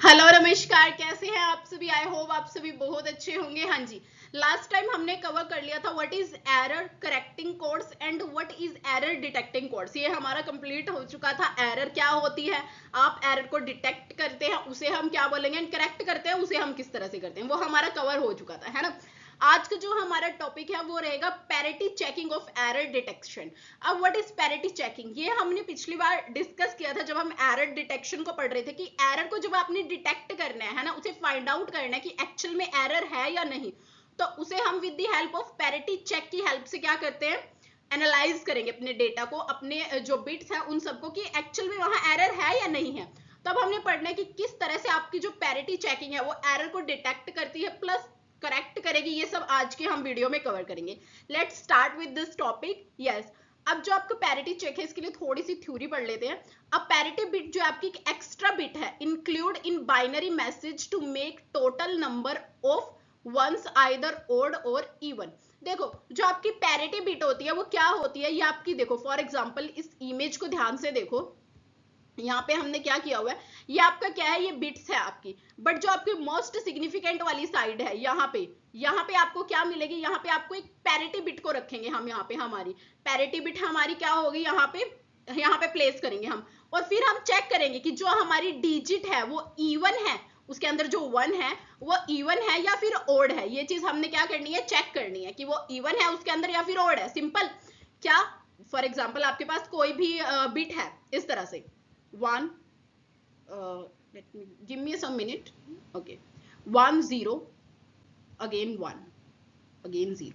Hello नमस्कार, कैसे हैं आप सभी। आई होप आप सभी बहुत अच्छे होंगे। हाँ जी, लास्ट टाइम हमने कवर कर लिया था what is error correcting codes and what is error detecting codes. ये हमारा कंप्लीट हो चुका था। एरर क्या होती है, आप एरर को डिटेक्ट करते हैं उसे हम क्या बोलेंगे, एंड करेक्ट करते हैं उसे हम किस तरह से करते हैं, वो हमारा कवर हो चुका था, है ना। आज का जो हमारा टॉपिक है वो रहेगा parity checking of error detection. अब व्हाट इज पैरिटी चेकिंग, ये हमने पिछली बार डिस्कस किया था जब हम एरर डिटेक्शन को पढ़ रहे थे कि एरर को जब आपने डिटेक्ट करना है ना, उसे फाइंड आउट करना है कि एक्चुअल में एरर है या नहीं, तो उसे हम with the help of parity check की हेल्प से क्या करते हैं, एनालाइज करेंगे अपने डेटा को, अपने जो बिट्स हैं उन सबको कि एक्चुअल में वहां एरर है या नहीं है। तब हमने पढ़ना है कि किस तरह से आपकी जो पैरिटी चेकिंग है वो एरर को डिटेक्ट करती है प्लस करेक्ट करेगी। ये सब आज के हम वीडियो में कवर करेंगे। Let's start with this topic. Yes, अब जो आपका पैरिटी चेक है इसके लिए थोड़ी सी थ्योरी पढ़ लेते हैं। अब पैरिटी बिट जो आपकी एक्स्ट्रा बिट है include in binary message to make total number of ones either odd or even. देखो जो आपकी पैरिटी बिट होती है वो क्या होती है, ये आपकी देखो फॉर एग्जांपल इस इमेज को ध्यान से देखो। यहाँ पे हमने क्या किया हुआ है, ये आपका क्या है, ये बिट्स है आपकी, बट जो आपकी मोस्ट सिग्निफिकेंट वाली साइड है यहाँ पे आपको क्या मिलेगी, यहाँ पे आपको एक पैरिटी बिट को रखेंगे हम। यहाँ पे हमारी पैरिटी बिट हमारी क्या होगी, यहाँ पे प्लेस करेंगे हम, और फिर हम चेक करेंगे कि जो हमारी डिजिट है वो इवन है, उसके अंदर जो वन है वो इवन है या फिर ओड है। ये चीज हमने क्या करनी है, चेक करनी है कि वो इवन है उसके अंदर या फिर ओड है। सिंपल, क्या फॉर एग्जाम्पल आपके पास कोई भी बिट है इस तरह से 1 let me give me some minute, okay, 1 0 again 1 again 0।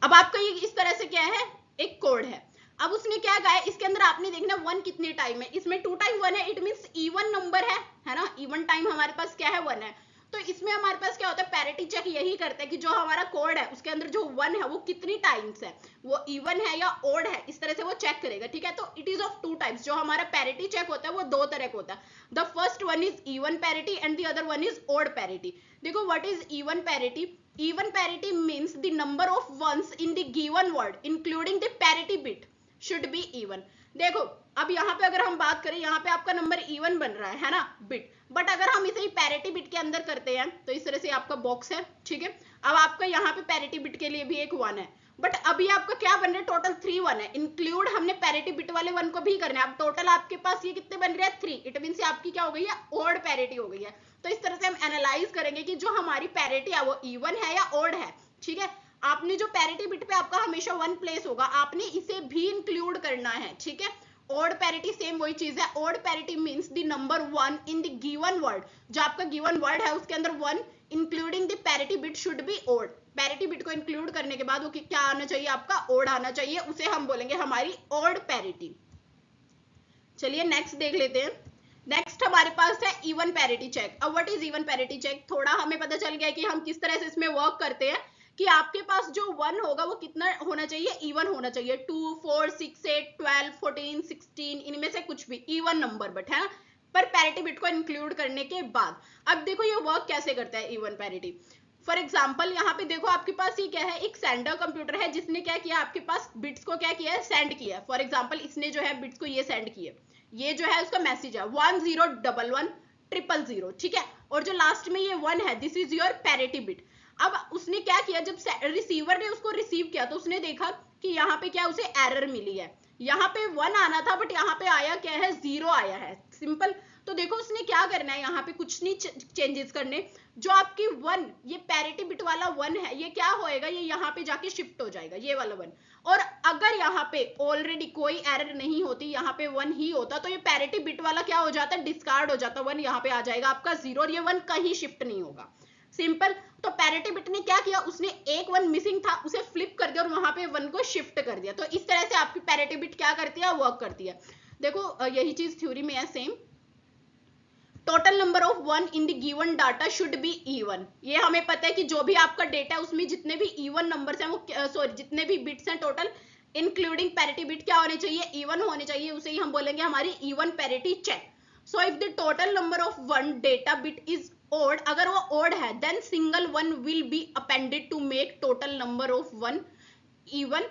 अब आपका ये इस तरह से क्या है, एक कोड है। अब उसने क्या कहा है, इसके अंदर आपने देखना वन कितने टाइम है, इसमें 2 टाइम 1 है, इट मींस इवन नंबर है ना। इवन टाइम हमारे पास क्या है, 1 है। तो इसमें हमारे पास क्या होता है, पैरिटी चेक यही करता है कि जो हमारा कोड है उसके अंदर जो 1 है वो कितनी टाइम्स है, वो इवन है या ओड है, इस तरह से वो चेक करेगा। ठीक है, तो इट इज ऑफ 2 टाइप्स। जो हमारा पैरिटी चेक होता है वो 2 तरह का होता है। The first one is even parity and the other one is odd parity. देखो what is even parity, even parity means the number of ones in the given word including the parity bit should be even। देखो अब यहाँ पे अगर हम बात करें, यहाँ पे आपका नंबर इवन बन रहा है ना बिट, बट अगर हम इसे पैरिटी बिट के अंदर करते हैं तो इस तरह से आपका बॉक्स है। ठीक है, अब आपका यहाँ पे पैरिटी बिट के लिए भी एक 1 है, बट अभी आपका क्या बन रहा है, टोटल 3 1 है, इंक्लूड हमने पैरिटी बिट वाले 1 को भी करना है। अब टोटल आपके पास ये कितने बन रहे हैं, 3। इट मीन आपकी क्या हो गई है, ओड पैरिटी हो गई है। तो इस तरह से हम एनालाइज करेंगे कि जो हमारी पैरिटी है वो इवन है या ओड है। ठीक है, आपने जो पैरिटी बिट पे आपका हमेशा 1 प्लेस होगा, आपने इसे भी इंक्लूड करना है। ठीक है, ओड पैरिटी सेम वही चीज है। Odd parity means the number 1 in the given word, जो आपका गिवन वर्ड है उसके अंदर 1 including the parity bit should be odd. Parity bit को इंक्लूड करने के बाद वो क्या आना चाहिए, आपका ओड आना चाहिए, उसे हम बोलेंगे हमारी ओड पैरिटी। चलिए नेक्स्ट देख लेते हैं। नेक्स्ट हमारे पास है इवन पैरिटी चेक। अब what is even parity check, थोड़ा हमें पता चल गया कि हम किस तरह से इसमें वर्क करते हैं कि आपके पास जो 1 होगा वो कितना होना चाहिए, इवन होना चाहिए। 2 4 6 8 12 14 16 इनमें से कुछ भी इवन नंबर, बट है पर पैरिटी बिट को इंक्लूड करने के बाद। अब देखो ये वर्क कैसे करता है इवन पैरिटी। फॉर एग्जाम्पल यहाँ पे देखो आपके पास ये क्या है, एक सेंडर कंप्यूटर है जिसने क्या किया, आपके पास बिट्स को क्या किया है, सेंड किया। फॉर एग्जाम्पल इसने जो है बिट्स को ये सेंड किया, ये जो है उसका मैसेज है 10110000। ठीक है, और जो लास्ट में ये 1 है, this is your parity bit. अब उसने क्या किया, जब रिसीवर ने उसको रिसीव किया तो उसने देखा कि यहाँ पे क्या उसे एरर मिली है, यहाँ पे 1 आना था बट यहाँ पे आया क्या है, 0 आया है। सिंपल, तो देखो उसने क्या करना है, यहाँ पे कुछ नहीं चेंजेस करने। जो आपकी 1 ये पैरिटी बिट वाला 1 है, ये क्या होएगा, ये यहाँ पे जाके शिफ्ट हो जाएगा, ये वाला 1। और अगर यहाँ पे ऑलरेडी कोई एरर नहीं होती, यहाँ पे 1 ही होता, तो ये पैरिटी बिट वाला क्या हो जाता, डिस्कार्ड हो जाता, 1 यहाँ पे आ जाएगा आपका 0, और ये 1 कहीं शिफ्ट नहीं होगा। सिंपल, तो पैरिटी बिट ने क्या किया, उसने एक 1 मिसिंग था उसे फ्लिप कर दिया और वहां पे 1 को शिफ्ट कर दिया। तो इस तरह से आपकी पैरिटी बिट क्या करती है, वर्क करती है। देखो यही चीज थ्योरी में है same. Total number of 1 in the given data should be even. ये हमें पता है कि जो भी आपका डेटा है उसमें जितने भी इवन नंबर्स हैं वो सॉरी जितने भी बिट्स हैं टोटल इंक्लूडिंग पैरिटी बिट क्या होने चाहिए, इवन होने चाहिए, उसे ही हम बोलेंगे हमारी even parity check. So if the total number of 1 data bit is odd, अगर वो ओड है then single 1 will be appended to make total number of 1 even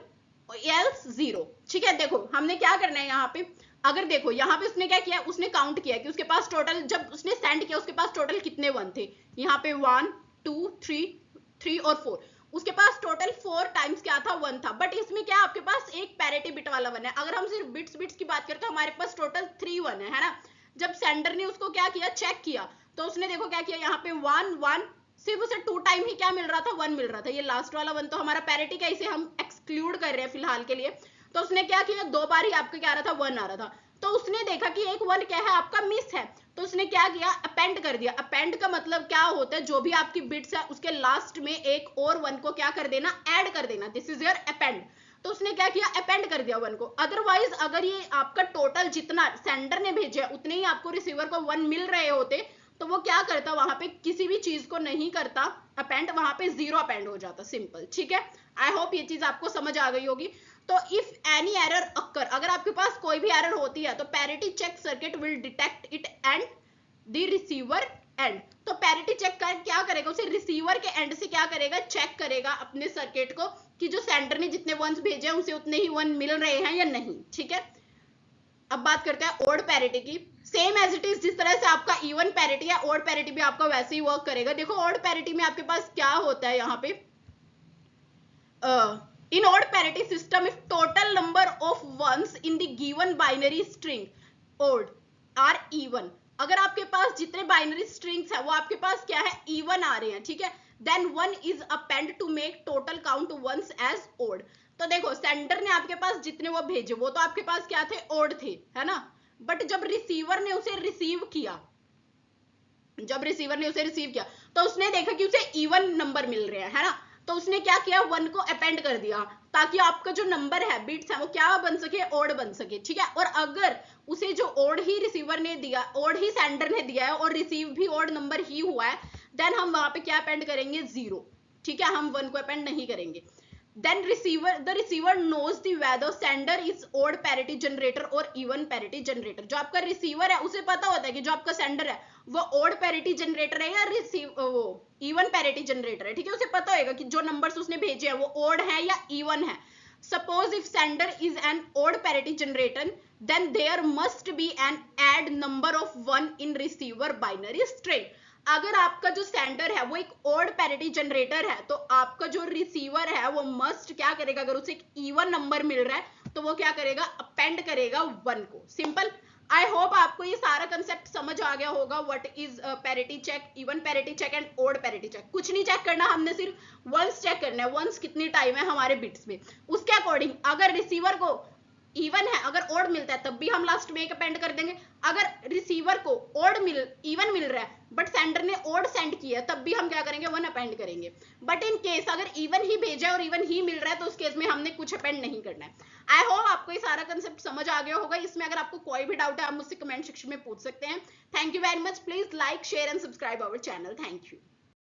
else 0। ठीक है, देखो हमने क्या करना है यहाँ पे, अगर देखो यहाँ पे उसने क्या किया, उसने काउंट किया कि उसके पास टोटल, जब उसने सेंड किया उसके पास टोटल कितने 1 थे, यहाँ पे 1 2 3 और 4, उसके पास टोटल 4 टाइम्स क्या था, 1 था। बट इसमें क्या आपके पास एक पैरिटी बिट वाला 1 है। अगर हम सिर्फ बिट्स की बात करें तो हमारे पास टोटल 3 1 है ना। जब सेंडर ने उसको क्या किया, चेक किया, तो उसने देखो क्या किया, यहाँ पे 1 1, सिर्फ उसे 2 टाइम ही क्या मिल रहा था, 1 मिल रहा था। ये लास्ट वाला 1 तो हमारा पैरिटी का, इसे हम एक्सक्लूड कर रहे हैं फिलहाल के लिए। तो उसने क्या किया, 2 बार ही आपका क्या आ रहा था, 1 आ रहा था। तो उसने देखा कि एक 1 क्या है आपका मिस है, तो उसने क्या किया, अपेंड कर दिया। अपेंड का मतलब क्या होता है, जो भी आपकी बिट्स है उसके लास्ट में एक और 1 को क्या कर देना, ऐड कर देना। This is your append. तो उसने क्या किया, अपेंड कर दिया 1 को। अदरवाइज अगर ये आपका टोटल जितना सेंडर ने भेजा उतने ही आपको रिसीवर को 1 मिल रहे होते, तो वो क्या करता, वहां पे किसी भी चीज को नहीं करता अपेंड, वहां पे 0 अपेंड हो जाता, सिंपल। ठीक है, आई होप ये चीज आपको समझ आ गई होगी। तो इफ एनी एरर अक्कर, अगर आपके पास कोई भी एरर होती है तो parity check circuit will detect it and the receiver end. तो पैरिटी चेक कर क्या करेगा, उसे रिसीवर के एंड से क्या करेगा, चेक करेगा अपने सर्किट को कि जो सेंडर ने जितने 1s भेजे हैं उसे उतने ही 1 मिल रहे हैं या नहीं। ठीक है, अब बात करते हैं ओड पैरिटी की। सेम एज इट इज, जिस तरह से आपका इवन पैरिटी है, ओड पैरिटी भी आपका वैसे ही वर्क करेगा। देखो ओड पैरिटी में आपके पास क्या होता है, यहाँ पे in odd parity system if total number of ones in the given binary string odd are even, अगर आपके पास जितने बाइनरी स्ट्रिंग्स है वो आपके पास क्या है, इवन आ रहे हैं, ठीक है, then 1 is append to make total count ones as odd. तो देखो सेंडर ने आपके पास जितने वो भेजे वो तो आपके पास क्या थे, ओड थे, है ना। बट जब रिसीवर ने उसे रिसीव किया, तो उसने देखा कि उसे इवन नंबर मिल रहे हैं, है ना। तो उसने क्या किया, 1 को अपेंड कर दिया ताकि आपका जो नंबर है, बिट्स है, वो क्या बन सके, ओड बन सके। ठीक है, और अगर उसे जो ओड ही रिसीवर ने दिया, ओड ही सेंडर ने दिया है और रिसीव भी ओड नंबर ही हुआ है, देन हम वहां पे क्या अपेंड करेंगे, 0। ठीक है, हम 1 को अपेंड नहीं करेंगे। then the receiver knows the whether sender is odd parity generator or even parity generator। जो आपका रिसीवर है उसे पता होता है कि जो आपका सेंडर है वो ओड पैरिटी जनरेटर है या वो इवन पैरिटी जनरेटर है। ठीक है, उसे पता होगा कि जो नंबर्स उसने भेजे हैं वो ओड है या इवन है। Suppose if sender is an odd parity generator then there must be an odd number of 1 in receiver binary string. अगर आपका जो सेंडर है वो एक ओड पैरिटी जनरेटर है तो आपका जो रिसीवर है वो मस्ट क्या करेगा, अगर उसे एक इवन नंबर मिल रहा है तो वो क्या करेगा, अपेंड करेगा 1 को। सिंपल। आई होप आपको ये सारा कंसेप्ट समझ आ गया होगा। What is parity check, even parity check and odd parity check. कुछ नहीं चेक करना, हमने सिर्फ वंस चेक करना है, वंस कितनी टाइम है हमारे बिट्स में, उसके अकॉर्डिंग अगर रिसीवर को इवन है, अगर ओड मिलता है तब भी हम लास्ट में एक अपेंड कर देंगे। अगर रिसीवर को इवन मिल रहा है बट सेंडर ने ओड सेंड किया है तब भी हम क्या करेंगे, 1 अपेंड करेंगे। बट इन केस अगर इवन ही भेजा है और इवन ही मिल रहा है तो उस केस में हमने कुछ अपेंड नहीं करना है। आई होप आपको ये सारा कंसेप्ट समझ आ गया होगा। इसमें अगर आपको कोई भी डाउट है आप मुझसे कमेंट सेक्शन में पूछ सकते हैं। Thank you very much. Please like share and subscribe our channel. Thank you.